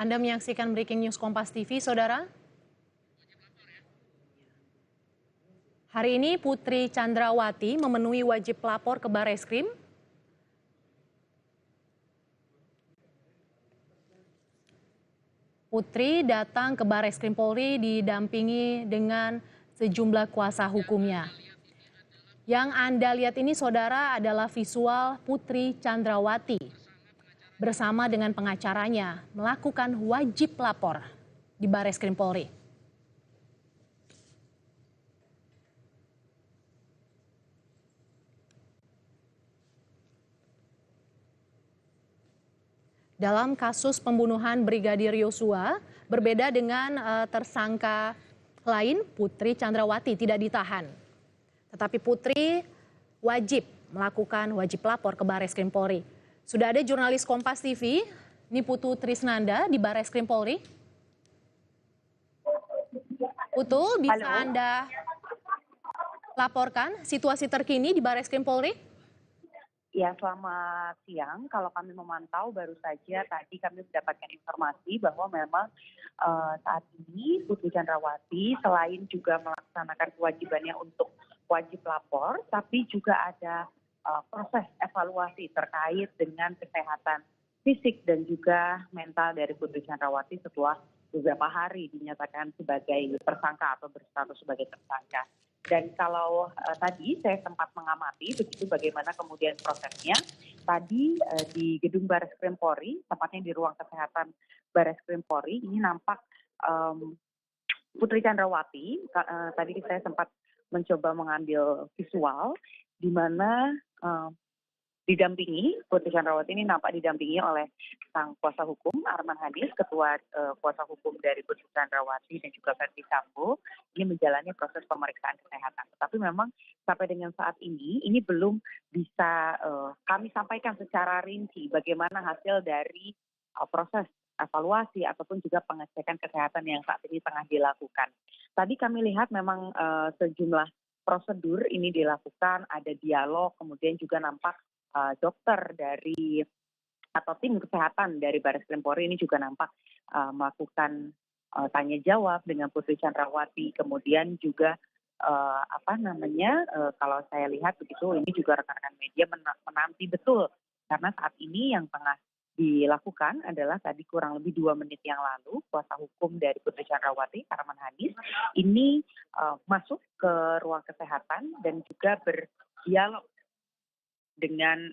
Anda menyaksikan Breaking News Kompas TV, Saudara. Hari ini Putri Chandrawati memenuhi wajib lapor ke Bareskrim. Putri datang ke Bareskrim Polri didampingi dengan sejumlah kuasa hukumnya. Yang Anda lihat ini, Saudara, adalah visual Putri Chandrawati bersama dengan pengacaranya melakukan wajib lapor di Bareskrim Polri. Dalam kasus pembunuhan Brigadir Yosua, berbeda dengan tersangka lain, Putri Chandrawati tidak ditahan. Tetapi Putri wajib melakukan wajib lapor ke Bareskrim Polri. Sudah ada jurnalis Kompas TV, ini Putu Trisnanda di Bareskrim Polri. Putu, bisa Halo. Anda laporkan situasi terkini di Bareskrim Polri? Ya, selamat siang. Kalau kami memantau baru saja tadi kami mendapatkan informasi bahwa memang saat ini Putri Chandrawati selain juga melaksanakan kewajibannya untuk wajib lapor, tapi juga ada proses evaluasi terkait dengan kesehatan fisik dan juga mental dari Putri Chandrawati setelah beberapa hari dinyatakan sebagai tersangka atau berstatus sebagai tersangka. Dan kalau tadi saya sempat mengamati begitu bagaimana kemudian prosesnya, tadi di gedung Bareskrim Polri, tepatnya di ruang kesehatan Bareskrim Polri, ini nampak Putri Chandrawati, tadi saya sempat mencoba mengambil visual, di mana didampingi, Putri Chandrawati ini nampak didampingi oleh sang kuasa hukum Arman Hanis, ketua kuasa hukum dari Putri Chandrawati dan juga Verdi Sambo, ini menjalani proses pemeriksaan kesehatan. Tetapi memang sampai dengan saat ini belum bisa kami sampaikan secara rinci bagaimana hasil dari proses evaluasi ataupun juga pengecekan kesehatan yang saat ini tengah dilakukan. Tadi kami lihat memang sejumlah prosedur ini dilakukan, ada dialog, kemudian juga nampak dokter dari atau tim kesehatan dari Bareskrim Polri ini juga nampak melakukan tanya jawab dengan Putri Chandrawati, kemudian juga kalau saya lihat begitu ini juga rekan-rekan media menanti betul karena saat ini yang tengah dilakukan adalah tadi kurang lebih 2 menit yang lalu kuasa hukum dari Putri Chandrawati, Arman Hanis, ini masuk ke ruang kesehatan dan juga berdialog dengan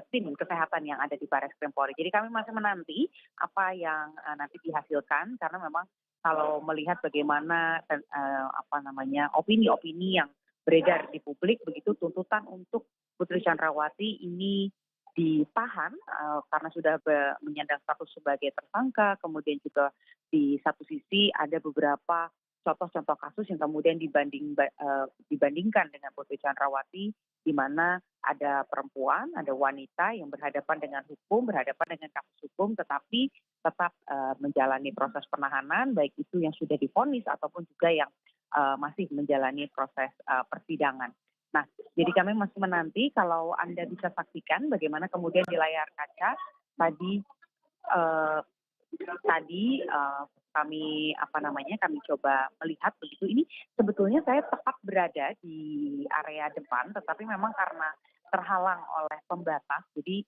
tim kesehatan yang ada di Bareskrim Polri. Jadi kami masih menanti apa yang nanti dihasilkan karena memang kalau melihat bagaimana opini-opini yang beredar di publik begitu tuntutan untuk Putri Chandrawati ini ditahan karena sudah menyandang status sebagai tersangka, kemudian juga di satu sisi ada beberapa contoh-contoh kasus yang kemudian dibandingkan dengan Putri Chandrawati, di mana ada perempuan, ada wanita yang berhadapan dengan hukum, berhadapan dengan kasus hukum, tetapi tetap menjalani proses penahanan, baik itu yang sudah divonis ataupun juga yang masih menjalani proses persidangan. Nah, jadi kami masih menanti kalau Anda bisa saksikan bagaimana kemudian di layar kaca tadi kami coba melihat begitu, ini sebetulnya saya tepat berada di area depan, tetapi memang karena terhalang oleh pembatas, jadi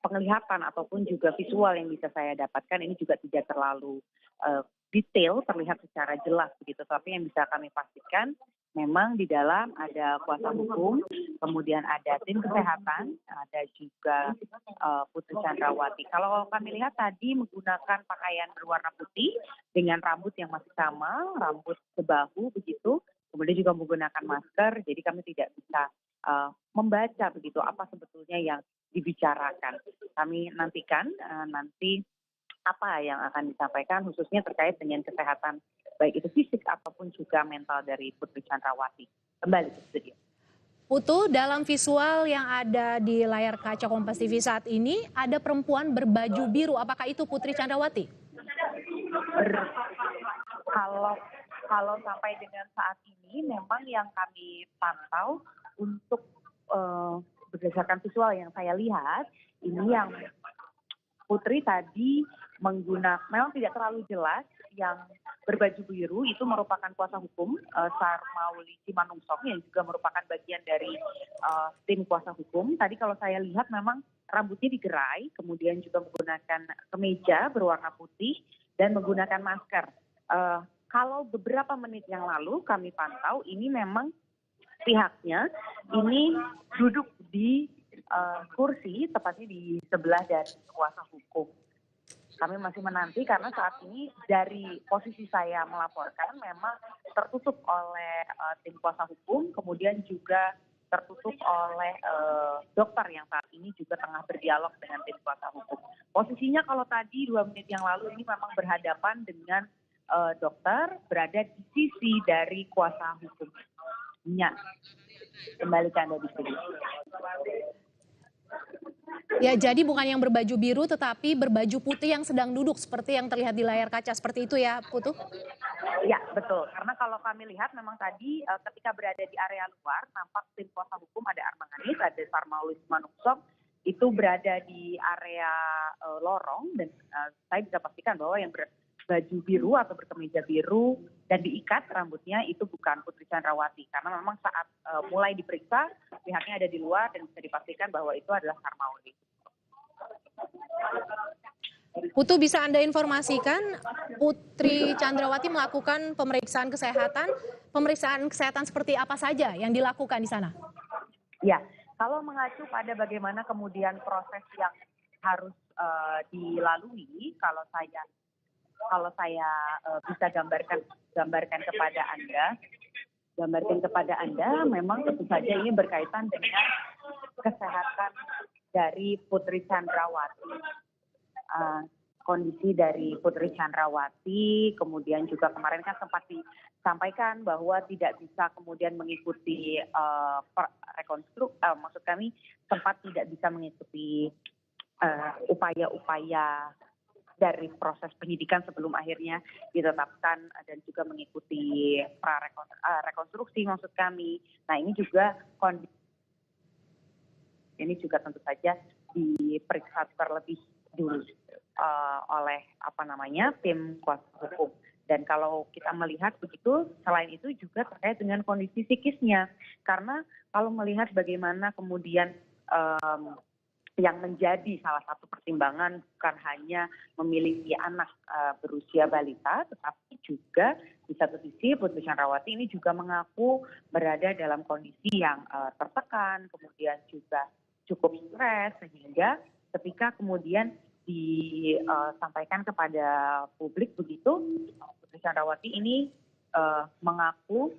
penglihatan ataupun juga visual yang bisa saya dapatkan ini juga tidak terlalu detail, terlihat secara jelas begitu, tapi yang bisa kami pastikan memang di dalam ada kuasa hukum, kemudian ada tim kesehatan, ada juga Putri Chandrawati. Kalau kami lihat tadi menggunakan pakaian berwarna putih dengan rambut yang masih sama, rambut sebahu begitu, kemudian juga menggunakan masker, jadi kami tidak bisa membaca begitu apa sebetulnya yang dibicarakan. Kami nantikan nanti apa yang akan disampaikan khususnya terkait dengan kesehatan baik itu fisik ataupun juga mental dari Putri Chandrawati. Kembali ke studio. Putu, dalam visual yang ada di layar kaca Kompas TV saat ini, ada perempuan berbaju biru. Apakah itu Putri Chandrawati? Kalau sampai dengan saat ini memang yang kami pantau untuk berdasarkan visual yang saya lihat, ini yang Putri tadi memang tidak terlalu jelas, yang berbaju biru itu merupakan kuasa hukum Sarmauli Simanungsorn yang juga merupakan bagian dari tim kuasa hukum. Tadi kalau saya lihat memang rambutnya digerai, kemudian juga menggunakan kemeja berwarna putih dan menggunakan masker. Kalau beberapa menit yang lalu kami pantau, ini memang pihaknya ini duduk di kursi, tepatnya di sebelah dari kuasa hukum. Kami masih menanti karena saat ini dari posisi saya melaporkan memang tertutup oleh tim kuasa hukum, kemudian juga tertutup oleh dokter yang saat ini juga tengah berdialog dengan tim kuasa hukum. Posisinya kalau tadi 2 menit yang lalu ini memang berhadapan dengan dokter, berada di sisi dari kuasa hukumnya. Kembali ke Anda di sini. Ya, jadi bukan yang berbaju biru tetapi berbaju putih yang sedang duduk seperti yang terlihat di layar kaca, seperti itu ya Putu? Ya, betul. Karena kalau kami lihat memang tadi ketika berada di area luar, nampak tim kuasa hukum ada Arman Hanis, ada Sarmauli Simanungsorn, itu berada di area lorong, dan saya bisa pastikan bahwa yang berbaju biru atau berkemeja biru dan diikat rambutnya itu bukan Putri Chandrawati. Karena memang saat mulai diperiksa, pihaknya ada di luar dan bisa dipastikan bahwa itu adalah Sarmauli. Putu, bisa Anda informasikan Putri Chandrawati melakukan pemeriksaan kesehatan seperti apa saja yang dilakukan di sana? Ya, kalau mengacu pada bagaimana kemudian proses yang harus dilalui, kalau saya bisa gambarkan kepada Anda, memang tentu saja ini berkaitan dengan kesehatan dari Putri Chandrawati. Kondisi dari Putri Chandrawati, kemudian juga kemarin kan sempat disampaikan bahwa tidak bisa kemudian mengikuti maksud kami sempat tidak bisa mengikuti upaya-upaya dari proses penyidikan sebelum akhirnya ditetapkan dan juga mengikuti rekonstruksi maksud kami. Nah, ini juga tentu saja diperiksa terlebih dulu oleh tim kuasa hukum. Dan kalau kita melihat begitu, selain itu juga terkait dengan kondisi psikisnya. Karena kalau melihat bagaimana kemudian yang menjadi salah satu pertimbangan bukan hanya memiliki anak berusia balita, tetapi juga di satu sisi Putri Chandrawati ini juga mengaku berada dalam kondisi yang tertekan, kemudian juga cukup stres, sehingga ketika kemudian disampaikan kepada publik begitu, Putri Chandrawati ini mengaku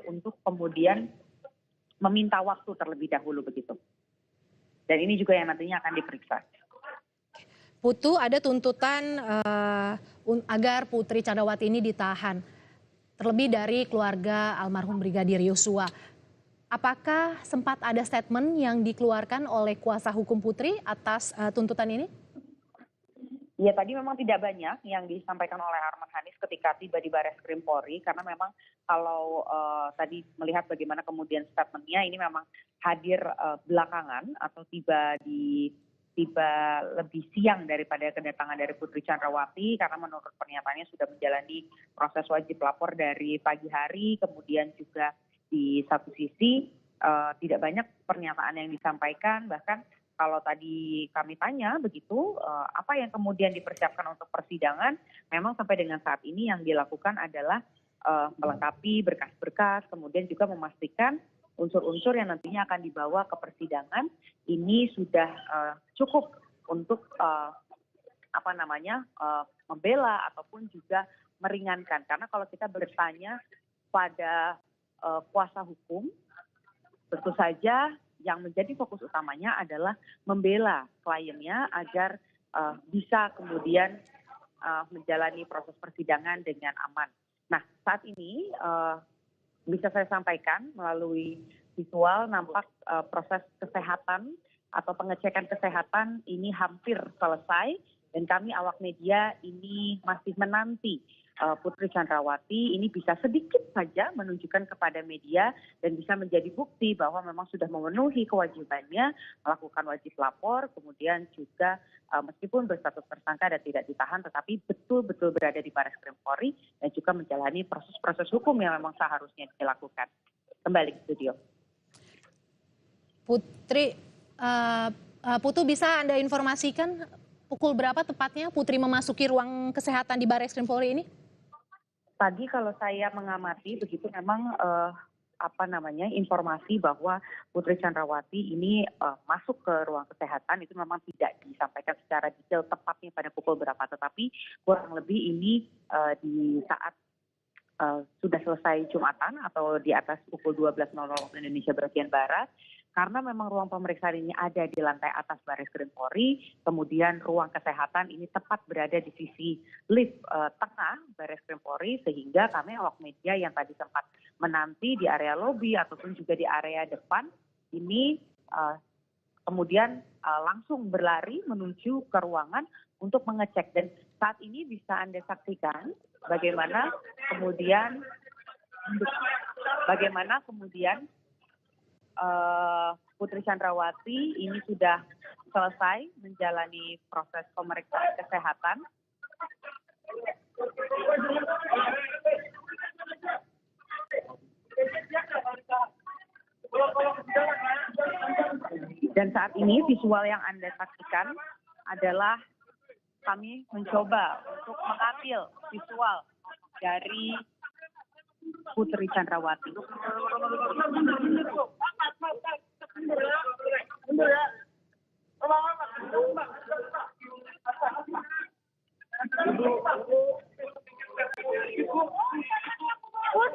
untuk kemudian meminta waktu terlebih dahulu begitu. Dan ini juga yang nantinya akan diperiksa. Putu, ada tuntutan agar Putri Chandrawati ini ditahan, terlebih dari keluarga almarhum Brigadir Yosua. Apakah sempat ada statement yang dikeluarkan oleh kuasa hukum Putri atas tuntutan ini? Ya, tadi memang tidak banyak yang disampaikan oleh Arman Hanis ketika tiba di Barreskrim Polri, karena memang kalau tadi melihat bagaimana kemudian statementnya, ini memang hadir belakangan atau tiba lebih siang daripada kedatangan dari Putri Chandrawati, karena menurut pernyataannya sudah menjalani proses wajib lapor dari pagi hari, kemudian juga di satu sisi tidak banyak pernyataan yang disampaikan, bahkan kalau tadi kami tanya begitu, apa yang kemudian dipersiapkan untuk persidangan, memang sampai dengan saat ini yang dilakukan adalah melengkapi berkas-berkas, kemudian juga memastikan unsur-unsur yang nantinya akan dibawa ke persidangan ini sudah cukup untuk membela ataupun juga meringankan. Karena kalau kita bertanya pada kuasa hukum, tentu saja yang menjadi fokus utamanya adalah membela kliennya agar bisa kemudian menjalani proses persidangan dengan aman. Nah, saat ini bisa saya sampaikan melalui visual, nampak proses kesehatan atau pengecekan kesehatan ini hampir selesai, dan kami awak media ini masih menanti Putri Chandrawati ini bisa sedikit saja menunjukkan kepada media dan bisa menjadi bukti bahwa memang sudah memenuhi kewajibannya melakukan wajib lapor, kemudian juga meskipun berstatus tersangka dan tidak ditahan, tetapi betul-betul berada di Baris Krim Polri dan juga menjalani proses-proses hukum yang memang seharusnya dilakukan. Kembali ke studio. Putri, Putu bisa Anda informasikan pukul berapa tepatnya Putri memasuki ruang kesehatan di Baris Krim Polri ini? Tadi kalau saya mengamati begitu memang informasi bahwa Putri Chandrawati ini masuk ke ruang kesehatan itu memang tidak disampaikan secara detail tepatnya pada pukul berapa, tetapi kurang lebih ini di saat sudah selesai Jumatan atau di atas pukul 12.00 waktu Indonesia bagian Barat. Karena memang ruang pemeriksaan ini ada di lantai atas Baris Krim Polri, kemudian ruang kesehatan ini tepat berada di sisi lift tengah Baris Krim Polri, sehingga kami awak media yang tadi sempat menanti di area lobi ataupun juga di area depan ini kemudian langsung berlari menuju ke ruangan untuk mengecek. Dan saat ini bisa Anda saksikan bagaimana kemudian Putri Chandrawati ini sudah selesai menjalani proses pemeriksaan kesehatan. Dan saat ini visual yang Anda saksikan adalah kami mencoba untuk mengambil visual dari Putri Chandrawati.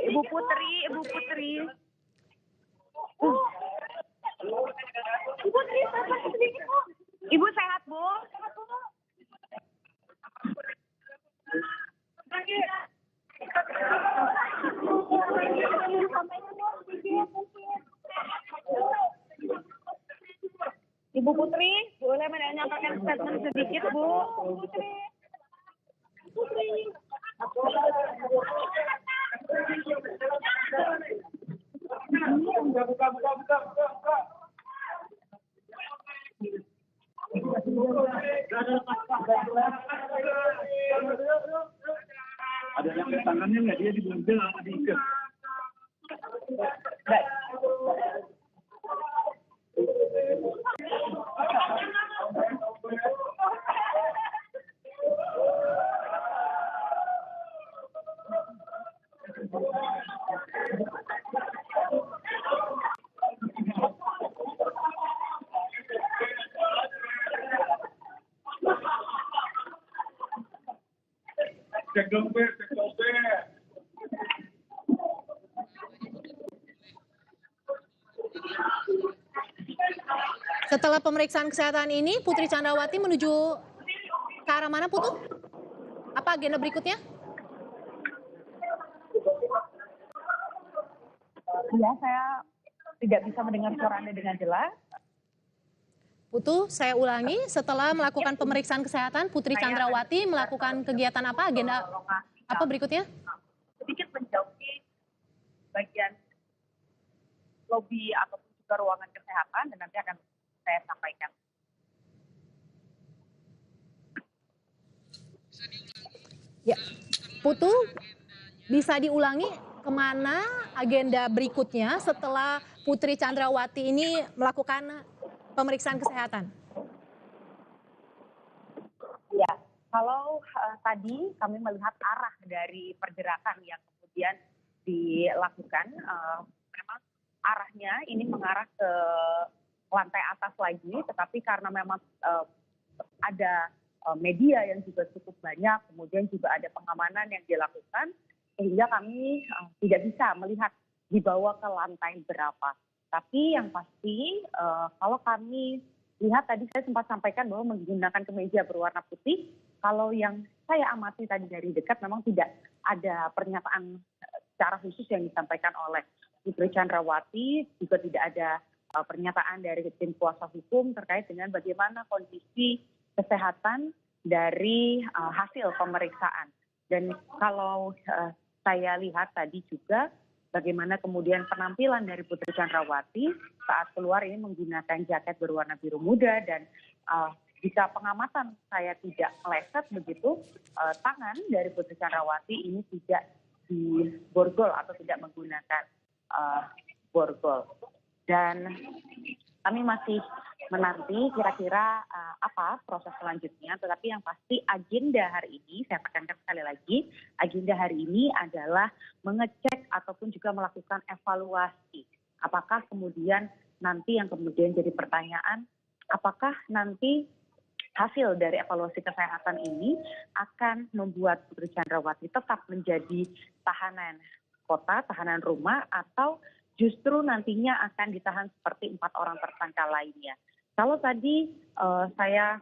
Ibu Putri. Ibu sehat, Bu? Ibu Putri, boleh menyampaikan statement sedikit, Bu? Putri. Ada yang lihat tangannya nggak, dia dibuntel sama diikat. Cek dompet. Setelah pemeriksaan kesehatan ini, Putri Chandrawati menuju ke arah mana, Putu? Apa agenda berikutnya? Ya, saya tidak bisa mendengar suara Anda dengan jelas. Putu, saya ulangi, setelah melakukan pemeriksaan kesehatan, Putri Chandrawati melakukan kegiatan apa, agenda apa berikutnya? Sedikit menjauhi bagian lobi ataupun juga ruangan kesehatan dan nanti akan saya sampaikan. Ya, Putu, bisa diulangi kemana agenda berikutnya setelah Putri Chandrawati ini melakukan pemeriksaan kesehatan? Ya, kalau tadi kami melihat arah dari pergerakan yang kemudian dilakukan, memang arahnya ini mengarah ke lantai atas lagi, tetapi karena memang ada media yang juga cukup banyak, kemudian juga ada pengamanan yang dilakukan, sehingga kami tidak bisa melihat dibawa ke lantai berapa. Tapi yang pasti kalau kami lihat tadi saya sempat sampaikan bahwa menggunakan kemeja berwarna putih, kalau yang saya amati tadi dari dekat memang tidak ada pernyataan secara khusus yang disampaikan oleh Putri Chandrawati, juga tidak ada pernyataan dari tim kuasa hukum terkait dengan bagaimana kondisi kesehatan dari hasil pemeriksaan. Dan kalau saya lihat tadi juga bagaimana kemudian penampilan dari Putri Chandrawati saat keluar ini menggunakan jaket berwarna biru muda dan jika pengamatan saya tidak meleset begitu, tangan dari Putri Chandrawati ini tidak diborgol atau tidak menggunakan borgol. Dan kami masih menanti kira-kira apa proses selanjutnya, tetapi yang pasti agenda hari ini, saya tekankan sekali lagi, agenda hari ini adalah mengecek ataupun juga melakukan evaluasi. Apakah kemudian nanti yang kemudian jadi pertanyaan, apakah nanti hasil dari evaluasi kesehatan ini akan membuat Putri Chandrawati tetap menjadi tahanan kota, tahanan rumah, atau justru nantinya akan ditahan seperti 4 orang tersangka lainnya. Kalau tadi saya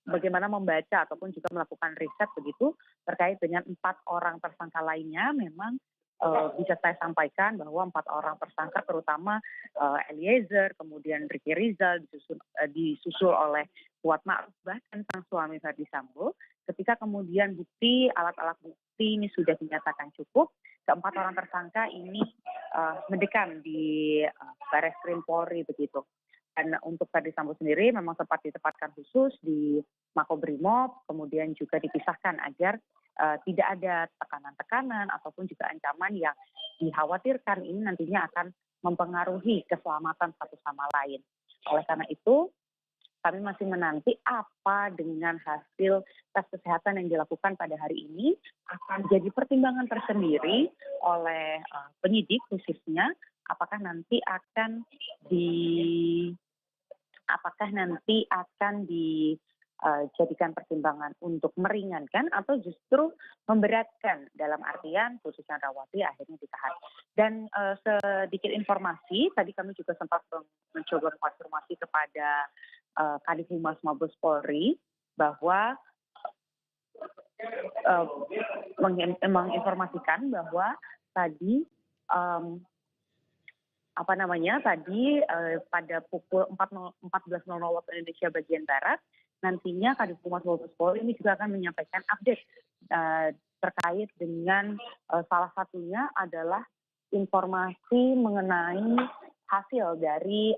bagaimana membaca ataupun juga melakukan riset begitu terkait dengan 4 orang tersangka lainnya, memang bisa saya sampaikan bahwa 4 orang tersangka terutama Eliezer, kemudian Ricky Rizal disusul oleh Kuat Ma'ruf, bahkan sang suami Ferdy Sambo. Ketika kemudian bukti, alat-alat bukti ini sudah dinyatakan cukup, keempat orang tersangka ini mendekam di Barreskrim Polri begitu. Dan untuk Ferdy Sambo sendiri memang sempat ditempatkan khusus di Makobrimob, kemudian juga dipisahkan agar tidak ada tekanan-tekanan ataupun juga ancaman yang dikhawatirkan ini nantinya akan mempengaruhi keselamatan satu sama lain. Oleh karena itu, kami masih menanti apa dengan hasil tes kesehatan yang dilakukan pada hari ini akan jadi pertimbangan tersendiri oleh penyidik khususnya, apakah nanti akan dijadikan pertimbangan untuk meringankan atau justru memberatkan, dalam artian Putri Chandrawati akhirnya ditahan. Dan sedikit informasi, tadi kami juga sempat mencoba konfirmasi kepada Kadif Humas Mabes Polri bahwa menginformasikan bahwa tadi pada pukul 14.00 waktu Indonesia bagian Barat, nantinya Kadif Humas Mabes Polri ini juga akan menyampaikan update terkait dengan salah satunya adalah informasi mengenai hasil dari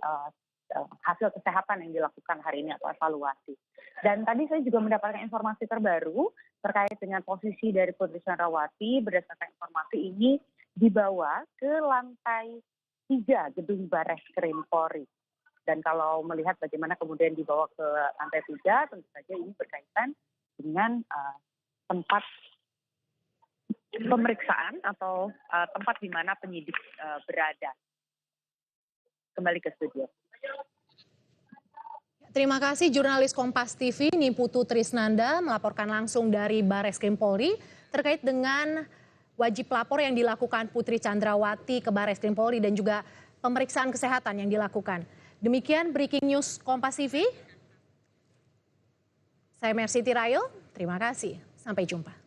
hasil kesehatan yang dilakukan hari ini atau evaluasi. Dan tadi saya juga mendapatkan informasi terbaru terkait dengan posisi dari Putri Chandrawati. Berdasarkan informasi ini dibawa ke lantai 3 gedung Barreskrim Polri. Dan kalau melihat bagaimana kemudian dibawa ke lantai 3, tentu saja ini berkaitan dengan tempat pemeriksaan atau tempat di mana penyidik berada. Kembali ke studio. Terima kasih jurnalis Kompas TV Niputu Trisnanda melaporkan langsung dari Barreskrim Polri terkait dengan wajib lapor yang dilakukan Putri Chandrawati ke Barreskrim Polri dan juga pemeriksaan kesehatan yang dilakukan. Demikian Breaking News Kompas TV. Saya Mercy Tirayo, terima kasih. Sampai jumpa.